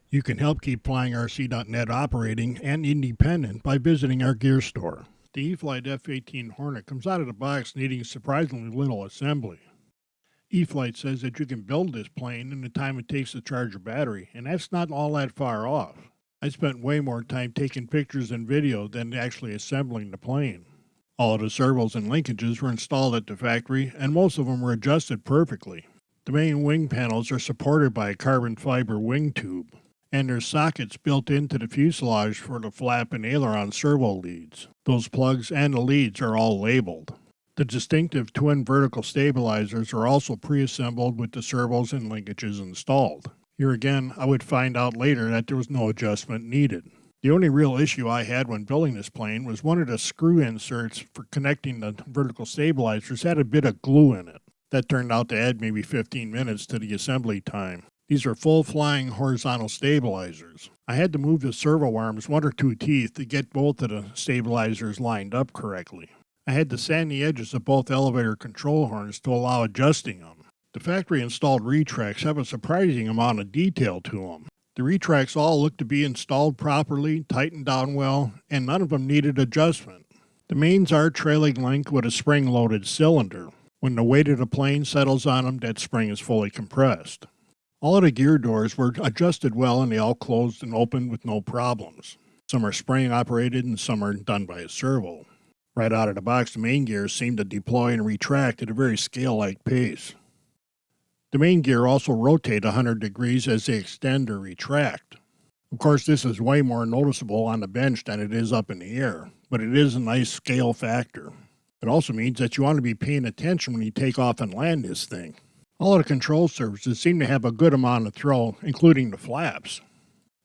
You can help keep FlyingRC.net operating and independent by visiting our gear store. The E-flite F-18 Hornet comes out of the box needing surprisingly little assembly. E-flite says that you can build this plane in the time it takes to charge a battery, and that's not all that far off. I spent way more time taking pictures and video than actually assembling the plane. All of the servos and linkages were installed at the factory, and most of them were adjusted perfectly. The main wing panels are supported by a carbon fiber wing tube, and there's sockets built into the fuselage for the flap and aileron servo leads. Those plugs and the leads are all labeled. The distinctive twin vertical stabilizers are also pre-assembled with the servos and linkages installed. Here again, I would find out later that there was no adjustment needed. The only real issue I had when building this plane was one of the screw inserts for connecting the vertical stabilizers had a bit of glue in it. That turned out to add maybe 15 minutes to the assembly time. These are full-flying horizontal stabilizers. I had to move the servo arms 1 or 2 teeth to get both of the stabilizers lined up correctly. I had to sand the edges of both elevator control horns to allow adjusting them. The factory-installed retracts have a surprising amount of detail to them. The retracts all look to be installed properly, tightened down well, and none of them needed adjustment. The mains are trailing link with a spring-loaded cylinder. When the weight of the plane settles on them, that spring is fully compressed. All of the gear doors were adjusted well and they all closed and opened with no problems. Some are spring operated and some are done by a servo. Right out of the box, the main gears seem to deploy and retract at a very scale-like pace. The main gear also rotate 100 degrees as they extend or retract. Of course, this is way more noticeable on the bench than it is up in the air, but it is a nice scale factor. It also means that you want to be paying attention when you take off and land this thing. All of the control surfaces seem to have a good amount of throw, including the flaps.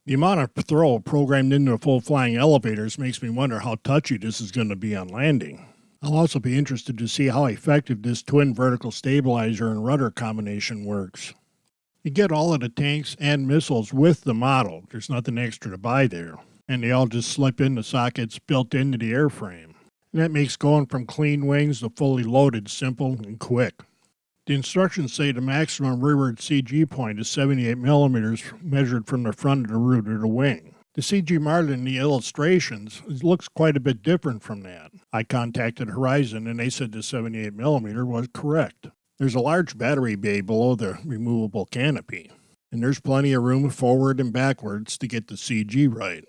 The amount of throw programmed into the full-flying elevators makes me wonder how touchy this is going to be on landing. I'll also be interested to see how effective this twin vertical stabilizer and rudder combination works. You get all of the tanks and missiles with the model. There's nothing extra to buy there. And they all just slip into sockets built into the airframe. And that makes going from clean wings to fully loaded simple and quick. The instructions say the maximum rearward CG point is 78 millimeters measured from the front of the root of the wing. The CG margin in the illustrations looks quite a bit different from that. I contacted Horizon and they said the 78 millimeter was correct. There's a large battery bay below the removable canopy, and there's plenty of room forward and backwards to get the CG right.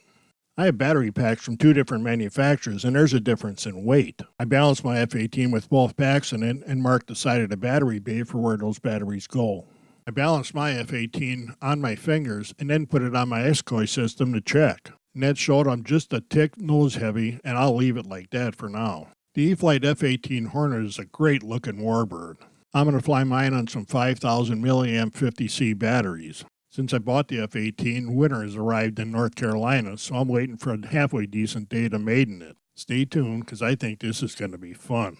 I have battery packs from 2 different manufacturers, and there's a difference in weight. I balanced my F-18 with both packs in it and marked the side of the battery bay for where those batteries go. I balanced my F-18 on my fingers and then put it on my ESCOI system to check. And that showed I'm just a tick nose heavy, and I'll leave it like that for now. The E-flite F-18 Hornet is a great looking warbird. I'm going to fly mine on some 5,000 milliamp 50C batteries. Since I bought the F-18, winter has arrived in North Carolina, so I'm waiting for a halfway decent day to maiden it. Stay tuned, because I think this is going to be fun.